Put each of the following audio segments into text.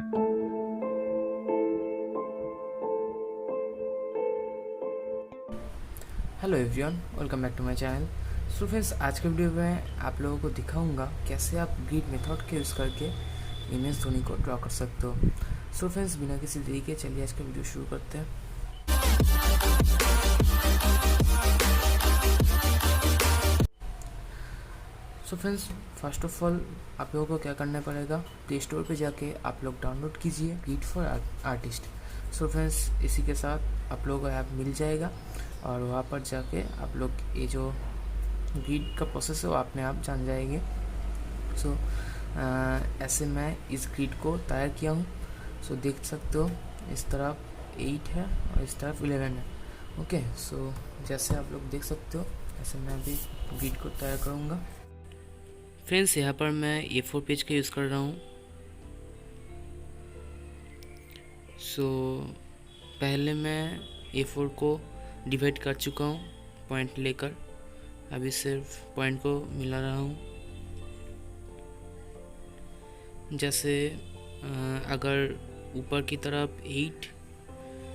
Hello everyone, welcome back to my channel. So friends, आज के video में आप लोगों को दिखाऊंगा कैसे आप ग्रिड मेथड के यूज़ करके MS धोनी को ड्रॉ कर सकते हो। सो फ्रेंड्स, बिना किसी देरी के चलिए आज का वीडियो शुरू करते हैं। So friends, first of all आप लोगों को क्या करना पड़ेगा, प्ले स्टोर पे जाके आप लोग डाउनलोड कीजिए grid for artist. So friends, इसी के साथ आप लोगों को ऐप मिल जाएगा और वहाँ पर जाके आप लोग ये जो ग्रिड का प्रोसेस है वो अपने आप जान जाएंगे। सो ऐसे मैं इस ग्रिड को तैयार किया हूँ। सो देख सकते हो, इस तरफ 8 है और इस तरफ 11 है। ओके, सो जैसे आप लोग देख सकते हो ऐसे मैं भी ग्रिड को तैयार करूँगा। फ्रेंड्स, यहाँ पर मैं A4 पेज का यूज़ कर रहा हूँ। सो पहले मैं A4 को डिवाइड कर चुका हूँ पॉइंट लेकर, अभी सिर्फ पॉइंट को मिला रहा हूँ। जैसे अगर ऊपर की तरफ 8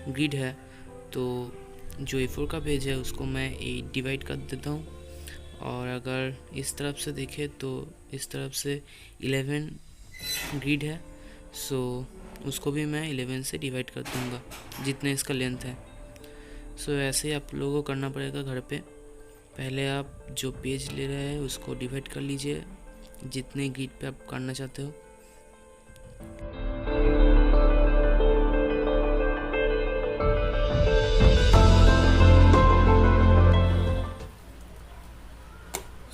ग्रिड है तो जो A4 का पेज है उसको मैं 8 डिवाइड कर देता हूँ, और अगर इस तरफ से देखें तो इस तरफ से 11 ग्रिड है। सो उसको भी मैं 11 से डिवाइड कर दूँगा जितने इसका लेंथ है। सो ऐसे ही आप लोगों को करना पड़ेगा घर पे। पहले आप जो पेज ले रहे हैं उसको डिवाइड कर लीजिए जितने ग्रिड पे आप करना चाहते हो।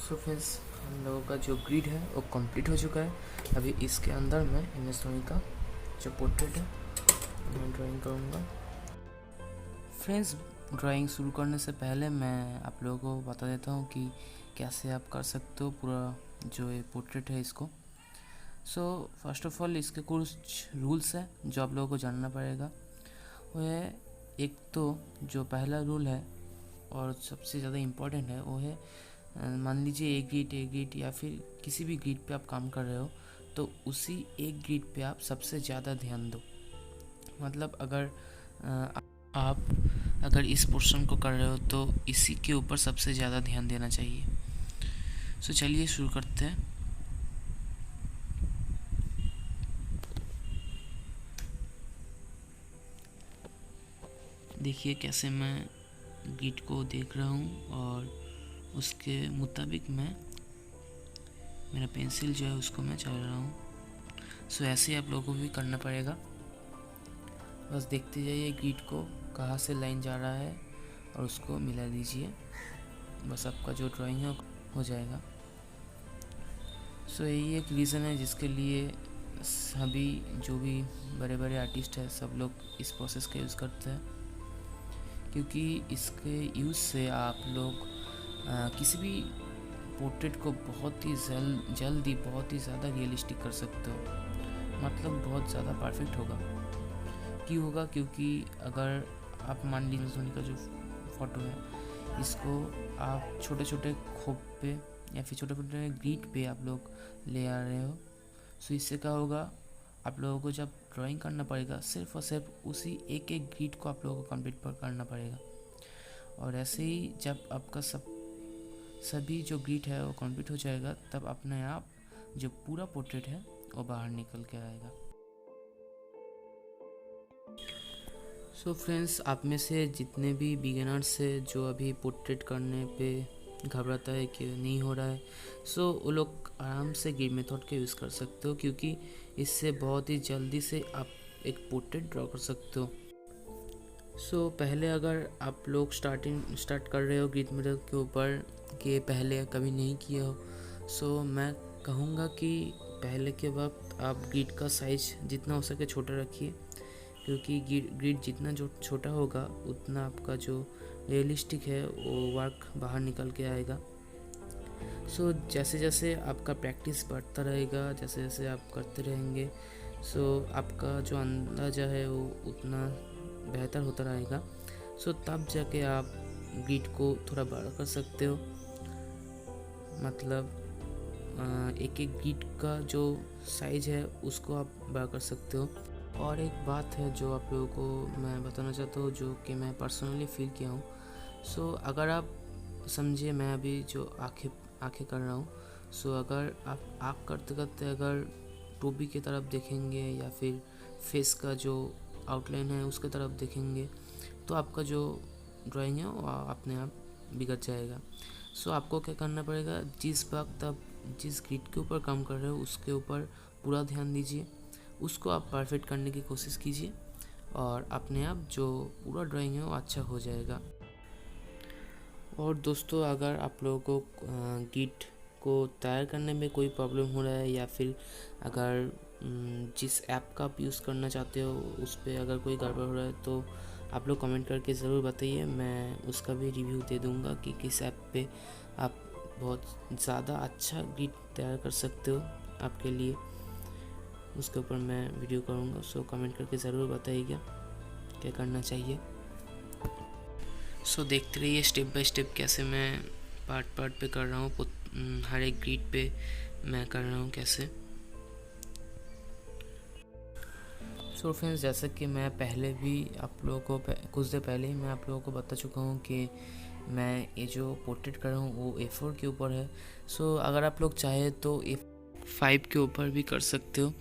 सो फ्रेंड्स, हम लोगों का जो ग्रिड है वो कंप्लीट हो चुका है। अभी इसके अंदर मैं MS धोनी का जो पोर्ट्रेट है मैं ड्राइंग करूँगा। फ्रेंड्स, ड्राइंग शुरू करने से पहले मैं आप लोगों को बता देता हूँ कि कैसे आप कर सकते हो पूरा जो ये पोर्ट्रेट है इसको। सो फर्स्ट ऑफ ऑल इसके कुछ रूल्स हैं जो आप लोगों को जानना पड़ेगा। वो है, एक तो जो पहला रूल है और सबसे ज़्यादा इम्पोर्टेंट है वो है, मान लीजिए एक ग्रिड या फिर किसी भी ग्रिड पे आप काम कर रहे हो तो उसी एक ग्रिड पे आप सबसे ज़्यादा ध्यान दो। मतलब आप अगर इस पोर्शन को कर रहे हो तो इसी के ऊपर सबसे ज़्यादा ध्यान देना चाहिए। सो चलिए शुरू करते हैं। देखिए कैसे मैं ग्रिड को देख रहा हूँ और उसके मुताबिक मैं मेरा पेंसिल जो है उसको मैं चला रहा हूँ। सो ऐसे ही आप लोगों को भी करना पड़ेगा। बस देखते जाइए ग्रिड को कहाँ से लाइन जा रहा है और उसको मिला दीजिए, बस आपका जो ड्राइंग है हो जाएगा। सो यही एक रीज़न है जिसके लिए सभी जो भी बड़े बड़े आर्टिस्ट हैं सब लोग इस प्रोसेस का यूज़ करते हैं, क्योंकि इसके यूज़ से आप लोग किसी भी पोर्ट्रेट को बहुत ही जल्दी बहुत ही ज़्यादा रियलिस्टिक कर सकते हो। मतलब बहुत ज़्यादा परफेक्ट होगा। क्यों होगा? क्योंकि अगर आप मान लीजिए धोनी का जो फ़ोटो है इसको आप छोटे छोटे खोप पे या फिर छोटे छोटे ग्रिड पे आप लोग ले आ रहे हो, सो इससे क्या होगा, आप लोगों को जब ड्राइंग करना पड़ेगा सिर्फ और सिर्फ उसी एक एक ग्रिड को आप लोगों को कंप्लीट करना पड़ेगा। और ऐसे ही जब आपका सभी जो ग्रिड है वो कंप्लीट हो जाएगा तब अपने आप जो पूरा पोर्ट्रेट है वो बाहर निकल के आएगा। सो फ्रेंड्स, आप में से जितने भी बिगिनर्स है जो अभी पोर्ट्रेट करने पे घबराता है कि नहीं हो रहा है, सो वो लोग आराम से ग्रिड मेथड का यूज़ कर सकते हो, क्योंकि इससे बहुत ही जल्दी से आप एक पोर्ट्रेट ड्रॉ कर सकते हो। सो पहले अगर आप लोग स्टार्ट कर रहे हो ग्रिड मेथड के ऊपर कि पहले कभी नहीं किया हो, सो मैं कहूँगा कि पहले के वक्त आप ग्रिड का साइज़ जितना हो सके छोटा रखिए, क्योंकि ग्रिड जितना जो छोटा होगा उतना आपका जो रियलिस्टिक है वो वर्क बाहर निकल के आएगा। सो जैसे जैसे आपका प्रैक्टिस बढ़ता रहेगा, जैसे जैसे आप करते रहेंगे, सो आपका जो अंदाज़ा है वो उतना बेहतर होता रहेगा। सो तब जाके आप ग्रिड को थोड़ा बड़ा कर सकते हो। मतलब एक एक गिट का जो साइज़ है उसको आप बड़ा कर सकते हो। और एक बात है जो आप लोगों को मैं बताना चाहता हूँ, जो कि मैं पर्सनली फील किया हूँ। सो अगर आप समझिए, मैं अभी जो आँखें कर रहा हूँ, सो अगर आप आँख करते करते अगर टोपी की तरफ देखेंगे या फिर फेस का जो आउटलाइन है उसके तरफ देखेंगे, तो आपका जो ड्राइंग है वो अपने आप बिगड़ जाएगा। सो आपको क्या करना पड़ेगा, जिस वक्त आप जिस ग्रिड के ऊपर काम कर रहे हो उसके ऊपर पूरा ध्यान दीजिए, उसको आप परफेक्ट करने की कोशिश कीजिए और अपने आप जो पूरा ड्राइंग है वो अच्छा हो जाएगा। और दोस्तों, अगर आप लोगों को गिट को तैयार करने में कोई प्रॉब्लम हो रहा है या फिर अगर जिस ऐप का आप यूज़ करना चाहते हो उस पर अगर कोई गड़बड़ हो रहा है, तो आप लोग कमेंट करके ज़रूर बताइए। मैं उसका भी रिव्यू दे दूँगा कि किस ऐप पे आप बहुत ज़्यादा अच्छा गिट तैयार कर सकते हो आपके लिए, उसके ऊपर मैं वीडियो करूँगा। सो कमेंट करके ज़रूर बताइएगा क्या करना चाहिए। सो देखते रहिए स्टेप बाय स्टेप कैसे मैं पार्ट पे कर रहा हूँ, हर एक ग्रिड पे मैं कर रहा हूँ कैसे। सो फ्रेंड्स, जैसा कि मैं पहले भी आप लोगों को कुछ देर पहले ही मैं आप लोगों को बता चुका हूँ कि मैं ये जो पोर्ट्रेट कर रहा हूँ वो A4 के ऊपर है। सो अगर आप लोग चाहे तो A5 के ऊपर भी कर सकते हो।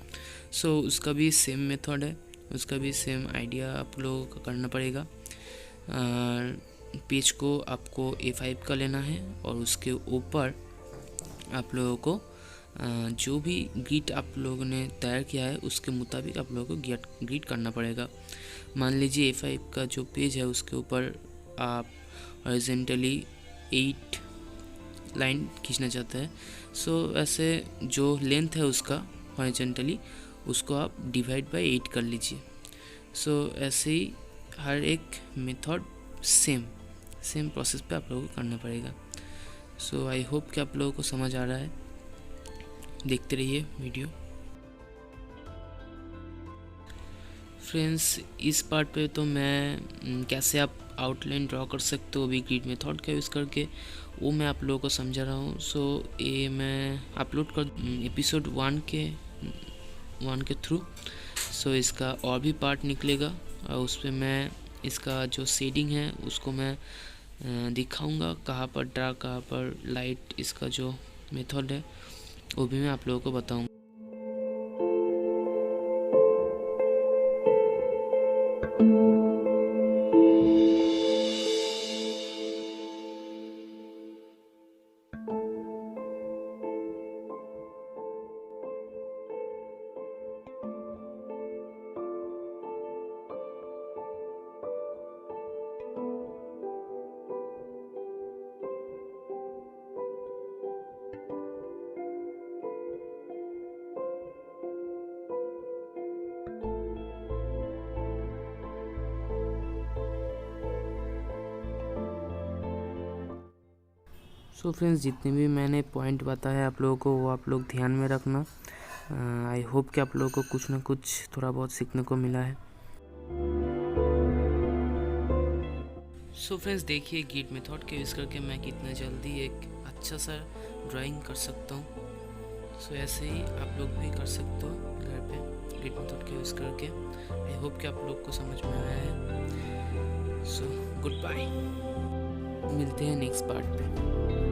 सो उसका भी सेम मेथड है, उसका भी सेम आइडिया आप लोगों को करना पड़ेगा। पेज को आपको A5 का लेना है और उसके ऊपर आप लोगों को जो भी गिट आप लोगों ने तैयार किया है उसके मुताबिक आप लोगों को गिट करना पड़ेगा। मान लीजिए A5 का जो पेज है उसके ऊपर आप हॉरिजॉन्टली 8 लाइन खींचना चाहते हैं। सो ऐसे जो लेंथ है उसका हॉरिजॉन्टली उसको आप डिवाइड बाय 8 कर लीजिए। सो ऐसे ही हर एक मेथड सेम प्रोसेस पे आप लोगों को करना पड़ेगा। सो आई होप कि आप लोगों को समझ आ रहा है। देखते रहिए वीडियो। फ्रेंड्स, इस पार्ट पे तो मैं कैसे आप आउटलाइन ड्रॉ कर सकते हो भी ग्रिड मेथड का यूज़ करके, वो मैं आप लोगों को समझा रहा हूँ। सो ये मैं अपलोड कर एपिसोड 1 के थ्रू। सो इसका और भी पार्ट निकलेगा और उस पर मैं इसका जो शेडिंग है उसको मैं दिखाऊंगा, कहाँ पर डार्क कहाँ पर लाइट, इसका जो मेथड है वो भी मैं आप लोगों को बताऊंगा। सो फ्रेंड्स, जितने भी मैंने पॉइंट बताया आप लोगों को वो आप लोग ध्यान में रखना। आई होप कि आप लोगों को कुछ ना कुछ थोड़ा बहुत सीखने को मिला है। सो फ्रेंड्स, देखिए गिट मेथड के यूज़ करके मैं कितना जल्दी एक अच्छा सा ड्राइंग कर सकता हूँ। सो ऐसे ही आप लोग भी कर सकते हो घर पे गिट मेथड के यूज़ करके। आई होप कि आप लोग को समझ में आया है। सो गुड बाय, मिलते हैं नेक्स्ट पार्ट पे।